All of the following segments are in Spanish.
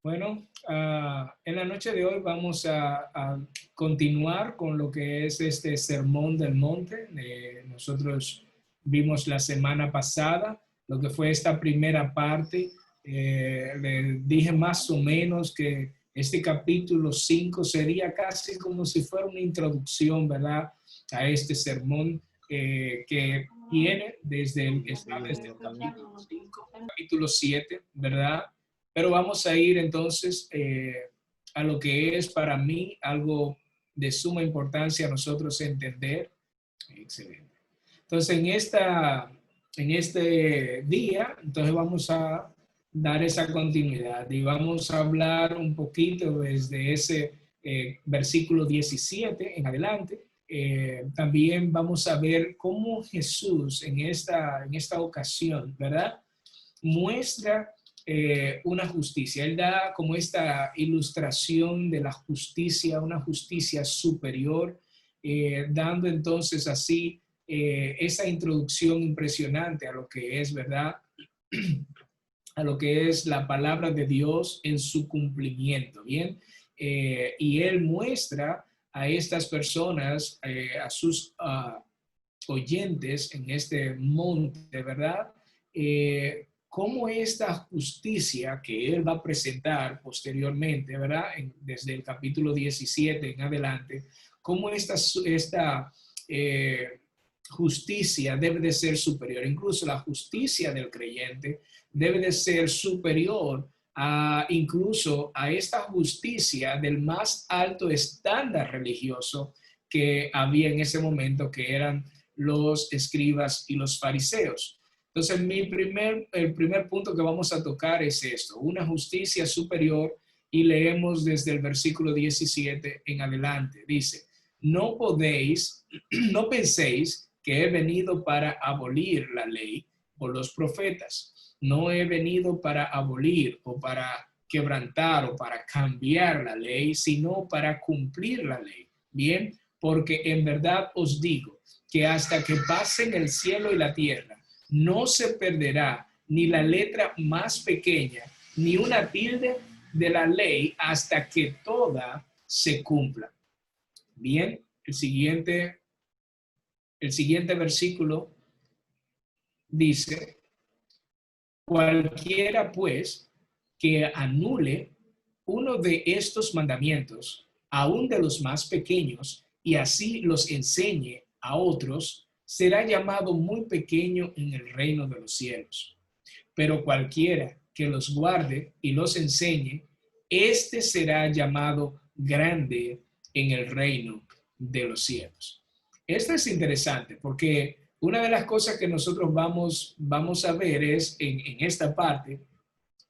Bueno, en la noche de hoy vamos a continuar con lo que es este Sermón del Monte. Nosotros vimos la semana pasada lo que fue esta primera parte. Le dije más o menos que este capítulo 5 sería casi como si fuera una introducción, ¿verdad? A este sermón que viene desde el capítulo 5, capítulo 7, ¿verdad? Pero vamos a ir entonces a lo que es para mí algo de suma importancia a nosotros entender. Excelente. Entonces, en este día, entonces vamos a dar esa continuidad y vamos a hablar un poquito desde ese versículo 17 en adelante. También vamos a ver cómo Jesús en esta ocasión, ¿verdad? Muestra una justicia. Él da como esta ilustración de la justicia, una justicia superior, dando entonces así esa introducción impresionante a lo que es, ¿verdad? A lo que es la palabra de Dios en su cumplimiento, ¿bien? Y él muestra a estas personas, a sus oyentes en este monte, ¿verdad? Cómo esta justicia que él va a presentar posteriormente, ¿verdad? Desde el capítulo 17 en adelante, cómo esta justicia debe de ser superior. Incluso la justicia del creyente debe de ser superior incluso a esta justicia del más alto estándar religioso que había en ese momento, que eran los escribas y los fariseos. Entonces, el primer punto que vamos a tocar es esto, una justicia superior, y leemos desde el versículo 17 en adelante. Dice, no podéis, no penséis que he venido para abolir la ley o los profetas. No he venido para abolir o para quebrantar o para cambiar la ley, sino para cumplir la ley. Bien, porque en verdad os digo que hasta que pasen el cielo y la tierra, no se perderá ni la letra más pequeña, ni una tilde de la ley hasta que toda se cumpla. Bien, el siguiente versículo dice, cualquiera pues que anule uno de estos mandamientos, aun de los más pequeños, y así los enseñe a otros, será llamado muy pequeño en el reino de los cielos. Pero cualquiera que los guarde y los enseñe, este será llamado grande en el reino de los cielos. Esto es interesante porque una de las cosas que nosotros vamos a ver es en esta parte,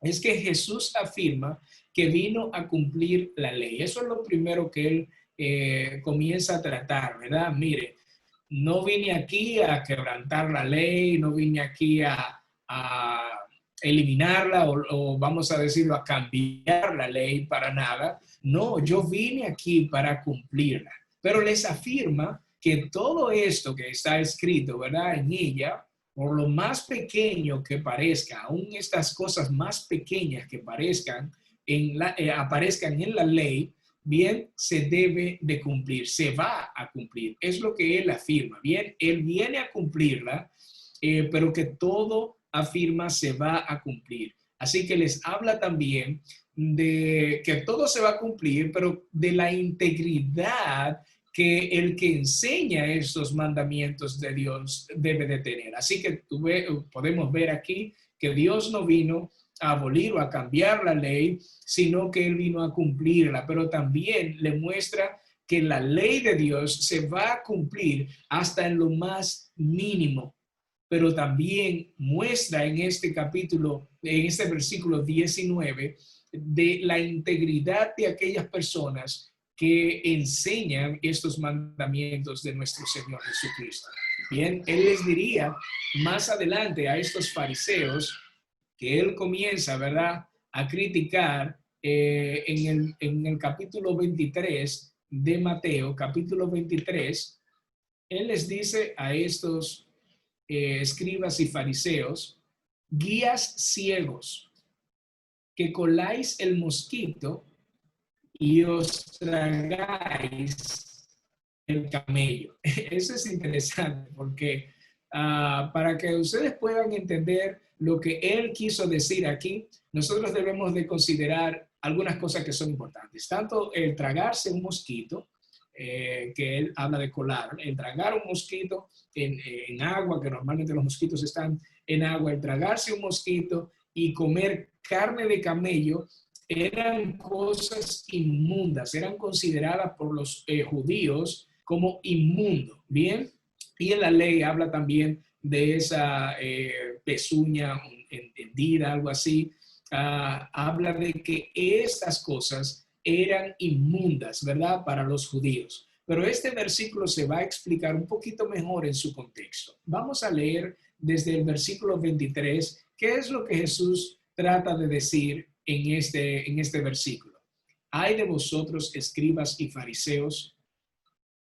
es que Jesús afirma que vino a cumplir la ley. Eso es lo primero que él comienza a tratar, ¿verdad? Mire, no vine aquí a quebrantar la ley, no vine aquí a eliminarla o vamos a decirlo, a cambiar la ley para nada. No, yo vine aquí para cumplirla. Pero les afirma que todo esto que está escrito, ¿verdad? En ella, por lo más pequeño que parezca, aún estas cosas más pequeñas que aparezcan en la ley, bien, se debe de cumplir, se va a cumplir. Es lo que él afirma. Bien, él viene a cumplirla, pero que todo afirma se va a cumplir. Así que les habla también de que todo se va a cumplir, pero de la integridad que el que enseña estos mandamientos de Dios debe de tener. Así que podemos ver aquí que Dios no vino a abolir o a cambiar la ley, sino que él vino a cumplirla, pero también le muestra que la ley de Dios se va a cumplir hasta en lo más mínimo, pero también muestra en este capítulo, en este versículo 19, de la integridad de aquellas personas que enseñan estos mandamientos de nuestro Señor Jesucristo. Bien, él les diría más adelante a estos fariseos que él comienza, ¿verdad?, a criticar en el capítulo 23 de Mateo, capítulo 23, él les dice a estos escribas y fariseos, guías ciegos, que coláis el mosquito y os tragáis el camello. Eso es interesante porque para que ustedes puedan entender lo que él quiso decir aquí, nosotros debemos de considerar algunas cosas que son importantes. Tanto el tragarse un mosquito, que él habla de colar, el tragar un mosquito en agua, que normalmente los mosquitos están en agua, el tragarse un mosquito y comer carne de camello, eran cosas inmundas, eran consideradas por los judíos como inmundo, ¿bien? Y en la ley habla también de esa pezuña entendida, algo así. Habla de que estas cosas eran inmundas, ¿verdad? Para los judíos. Pero este versículo se va a explicar un poquito mejor en su contexto. Vamos a leer desde el versículo 23 qué es lo que Jesús trata de decir en este versículo. Hay de vosotros, escribas y fariseos,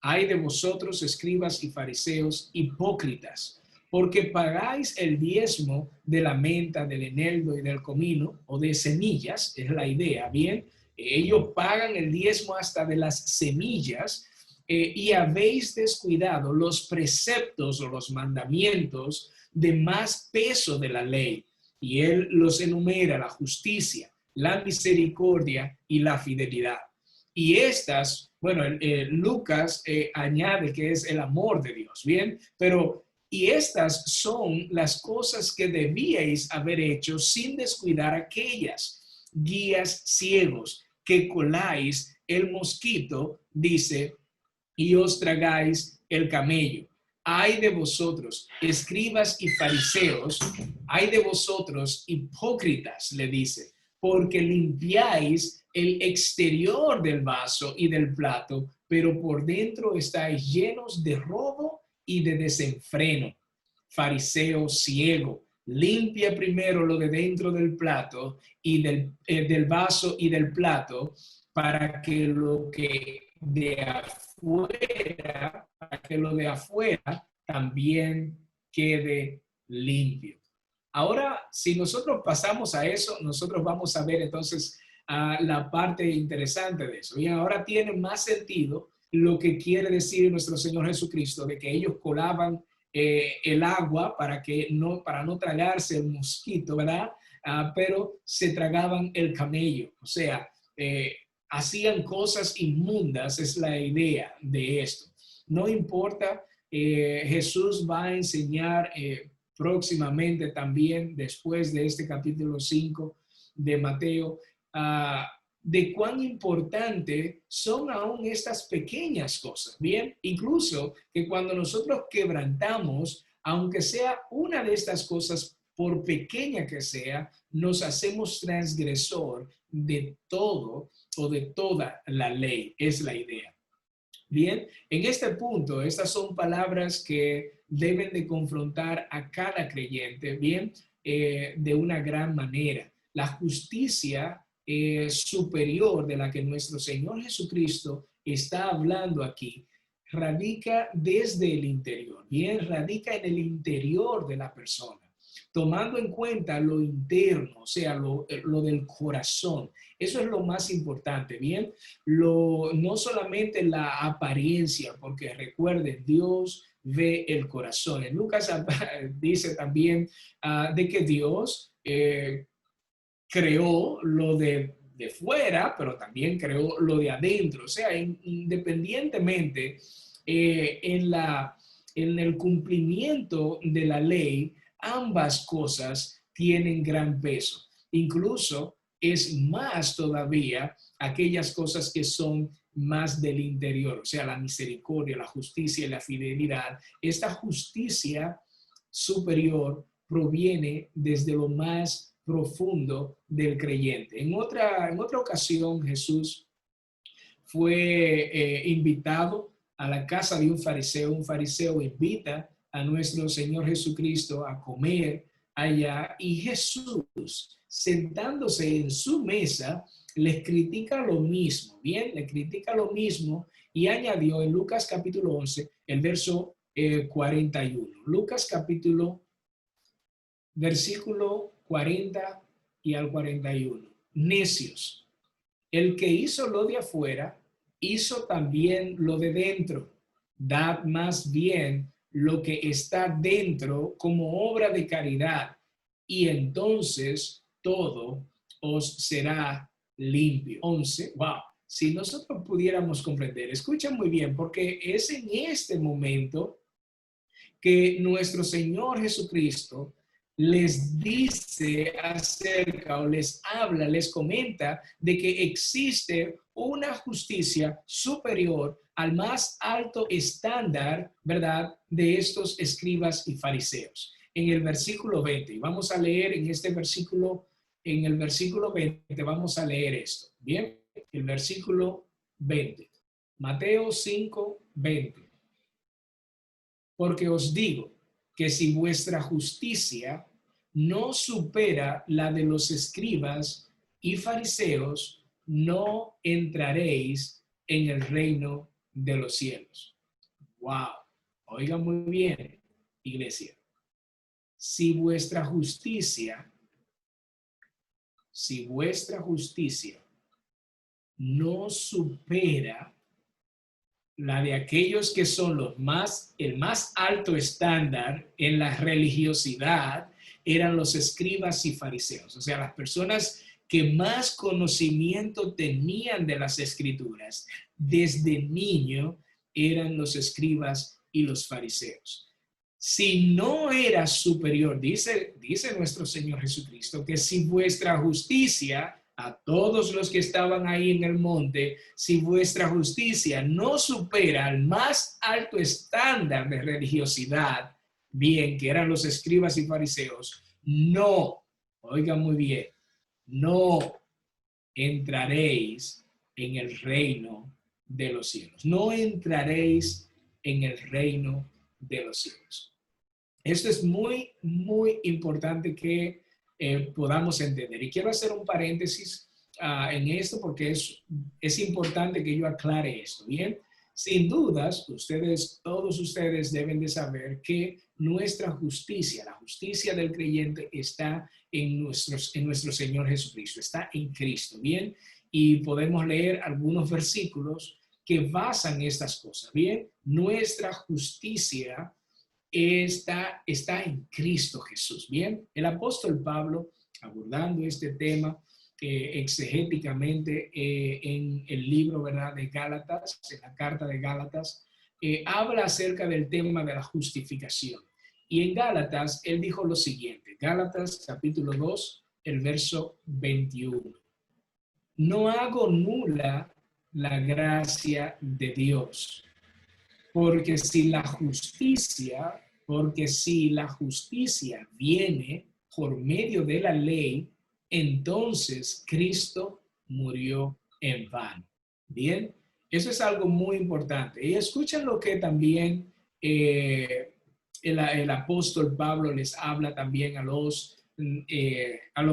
hay de vosotros, escribas y fariseos, hipócritas, porque pagáis el diezmo de la menta, del eneldo y del comino, o de semillas, es la idea, ¿bien? Ellos pagan el diezmo hasta de las semillas, y habéis descuidado los preceptos o los mandamientos de más peso de la ley. Y él los enumera: la justicia, la misericordia y la fidelidad. Y estas, bueno, Lucas añade que es el amor de Dios, ¿bien? Pero, y estas son las cosas que debíais haber hecho sin descuidar aquellas. Guías ciegos, que coláis el mosquito, dice, y os tragáis el camello. Ay de vosotros, escribas y fariseos, ay de vosotros, hipócritas, le dice, porque limpiáis el exterior del vaso y del plato, pero por dentro estáis llenos de robo y de desenfreno. Fariseo ciego, limpia primero lo de dentro del plato y del vaso y del plato, para que lo de afuera, para que lo de afuera también quede limpio. Ahora, si nosotros pasamos a eso, nosotros vamos a ver entonces la parte interesante de eso. Y ahora tiene más sentido lo que quiere decir nuestro Señor Jesucristo, de que ellos colaban el agua para no tragarse el mosquito, ¿verdad? Pero se tragaban el camello, o sea, hacían cosas inmundas, es la idea de esto. No importa, Jesús va a enseñar próximamente también, después de este capítulo 5 de Mateo, de cuán importante son aún estas pequeñas cosas, ¿bien? Incluso que cuando nosotros quebrantamos, aunque sea una de estas cosas, por pequeña que sea, nos hacemos transgresor de todo o de toda la ley, es la idea. Bien, en este punto, estas son palabras que deben de confrontar a cada creyente, bien, de una gran manera. La justicia superior de la que nuestro Señor Jesucristo está hablando aquí, radica desde el interior, bien, radica en el interior de la persona, tomando en cuenta lo interno, o sea, lo del corazón. Eso es lo más importante, ¿bien? No solamente la apariencia, porque recuerden, Dios ve el corazón. En Lucas dice también de que Dios creó lo de fuera, pero también creó lo de adentro. O sea, independientemente en el cumplimiento de la ley, ambas cosas tienen gran peso. Incluso es más todavía aquellas cosas que son más del interior, o sea, la misericordia, la justicia y la fidelidad. Esta justicia superior proviene desde lo más profundo del creyente. En otra ocasión, Jesús fue invitado a la casa de un fariseo. Un fariseo invita a nuestro Señor Jesucristo a comer allá, y Jesús, sentándose en su mesa, les critica lo mismo, bien, le critica lo mismo, y añadió en Lucas capítulo 11, el verso 41. Lucas capítulo, versículo 40 y al 41. necios. El que hizo lo de afuera, hizo también lo de dentro. Dad más bien lo que está dentro como obra de caridad, y entonces todo os será limpio. 11. Wow. Si nosotros pudiéramos comprender, escuchen muy bien, porque es en este momento que nuestro Señor Jesucristo les dice acerca o les habla, les comenta de que existe una justicia superior al más alto estándar, ¿verdad?, de estos escribas y fariseos. En el versículo 20, y vamos a leer en este versículo, en el versículo 20, vamos a leer esto. Bien, el versículo 20. Mateo 5, 20. Porque os digo que si vuestra justicia no supera la de los escribas y fariseos, no entraréis en el reino de los cielos. Wow. Oigan muy bien, iglesia. Si vuestra justicia no supera la de aquellos que son el más alto estándar en la religiosidad, eran los escribas y fariseos. O sea, las personas que más conocimiento tenían de las escrituras desde niño eran los escribas y los fariseos. Si no era superior, dice nuestro Señor Jesucristo, que si vuestra justicia, a todos los que estaban ahí en el monte, si vuestra justicia no supera al más alto estándar de religiosidad, bien, que eran los escribas y fariseos, no, oigan muy bien, no entraréis en el reino de los cielos. No entraréis en el reino de los cielos. Esto es muy, muy importante que podamos entender. Y quiero hacer un paréntesis en esto porque es importante que yo aclare esto, ¿bien? Sin dudas, todos ustedes deben de saber que nuestra justicia, la justicia del creyente está en nuestro Señor Jesucristo, está en Cristo, ¿bien? Y podemos leer algunos versículos que basan estas cosas, ¿bien? Nuestra justicia está en Cristo Jesús. Bien, el apóstol Pablo, abordando este tema exegéticamente en el libro, ¿verdad?, de Gálatas, en la carta de Gálatas, habla acerca del tema de la justificación. Y en Gálatas, él dijo lo siguiente, Gálatas capítulo 2, el verso 21. No hago nula la gracia de Dios, porque si la justicia viene por medio de la ley, entonces Cristo murió en vano. Bien, eso es algo muy importante. Y escuchen lo que también el apóstol Pablo les habla también a los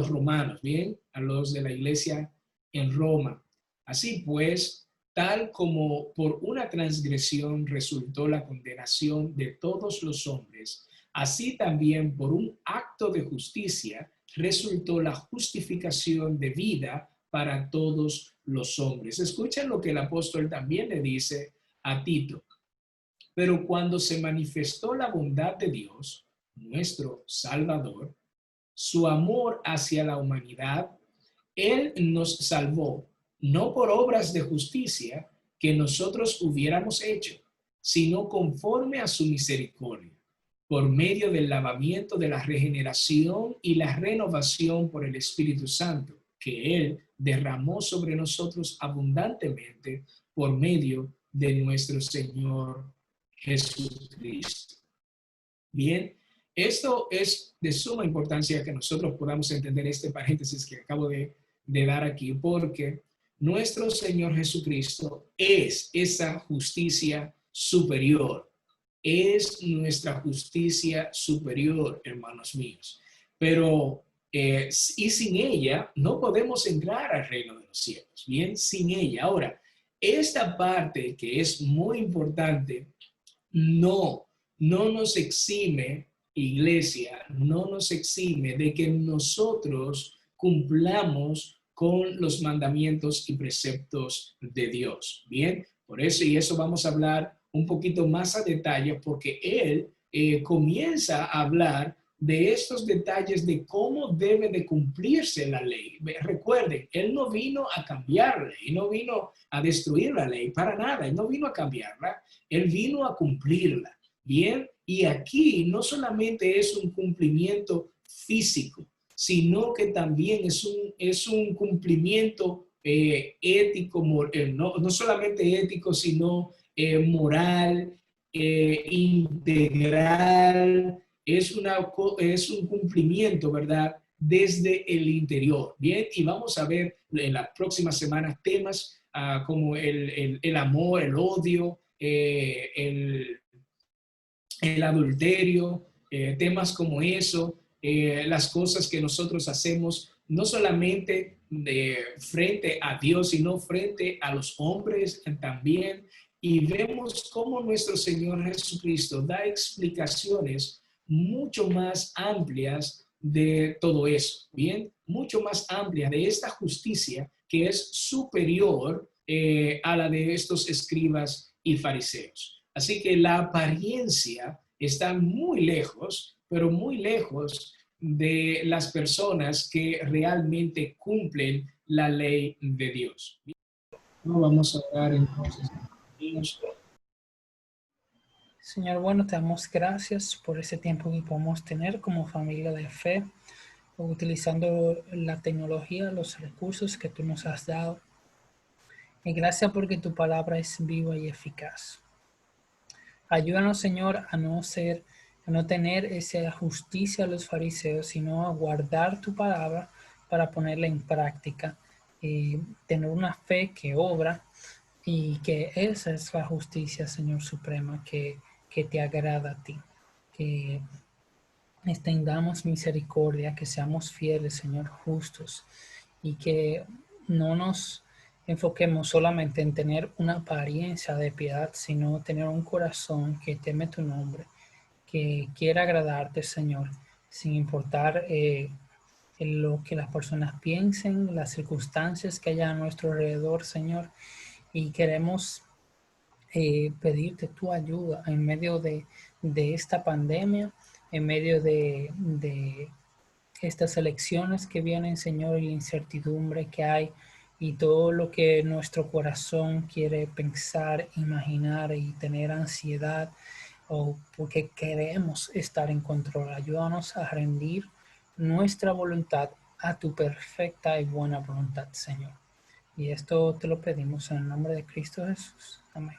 romanos, bien, a los de la iglesia en Roma. Así pues, tal como por una transgresión resultó la condenación de todos los hombres, así también por un acto de justicia resultó la justificación de vida para todos los hombres. Escuchen lo que el apóstol también le dice a Tito. Pero cuando se manifestó la bondad de Dios, nuestro Salvador, su amor hacia la humanidad, Él nos salvó no por obras de justicia que nosotros hubiéramos hecho, sino conforme a su misericordia, por medio del lavamiento de la regeneración y la renovación por el Espíritu Santo, que Él derramó sobre nosotros abundantemente por medio de nuestro Señor Jesucristo. Bien, esto es de suma importancia que nosotros podamos entender este paréntesis que acabo de dar aquí, porque nuestro Señor Jesucristo es esa justicia superior. Es nuestra justicia superior, hermanos míos. Pero, y sin ella, no podemos entrar al reino de los cielos. Bien, sin ella. Ahora, esta parte que es muy importante, no nos exime, iglesia, no nos exime de que nosotros cumplamos con los mandamientos y preceptos de Dios. Bien, por eso y eso vamos a hablar un poquito más a detalle porque él comienza a hablar de estos detalles de cómo debe de cumplirse la ley. Recuerden, él no vino a cambiar la ley, no vino a destruir la ley, para nada, él no vino a cambiarla, él vino a cumplirla. Bien, y aquí no solamente es un cumplimiento físico, sino que también es un cumplimiento ético, no solamente ético, sino moral, integral, es un cumplimiento, ¿verdad? Desde el interior. Bien, y vamos a ver en las próximas semanas temas como el amor, el odio, el adulterio, temas como eso, las cosas que nosotros hacemos, no solamente frente a Dios, sino frente a los hombres también. Y vemos cómo nuestro Señor Jesucristo da explicaciones mucho más amplias de todo eso, ¿bien? Mucho más amplia de esta justicia que es superior a la de estos escribas y fariseos. Así que la apariencia está muy lejos, pero muy lejos de las personas que realmente cumplen la ley de Dios. No, vamos a orar entonces. Señor, bueno, te damos gracias por ese tiempo que podemos tener como familia de fe, utilizando la tecnología, los recursos que tú nos has dado. Y gracias porque tu palabra es viva y eficaz. Ayúdanos, Señor, a no tener esa justicia a los fariseos, sino a guardar tu palabra para ponerla en práctica y tener una fe que obra, y que esa es la justicia, Señor Suprema, que te agrada a ti. Que extendamos misericordia, que seamos fieles, Señor, justos, y que no nos enfoquemos solamente en tener una apariencia de piedad, sino tener un corazón que teme tu nombre, que quiera agradarte, Señor, sin importar en lo que las personas piensen, las circunstancias que haya a nuestro alrededor, Señor. Y queremos pedirte tu ayuda en medio de esta pandemia, en medio de estas elecciones que vienen, Señor, y la incertidumbre que hay y todo lo que nuestro corazón quiere pensar, imaginar y tener ansiedad, o porque queremos estar en control. Ayúdanos a rendir nuestra voluntad a tu perfecta y buena voluntad, Señor. Y esto te lo pedimos en el nombre de Cristo Jesús. Amén.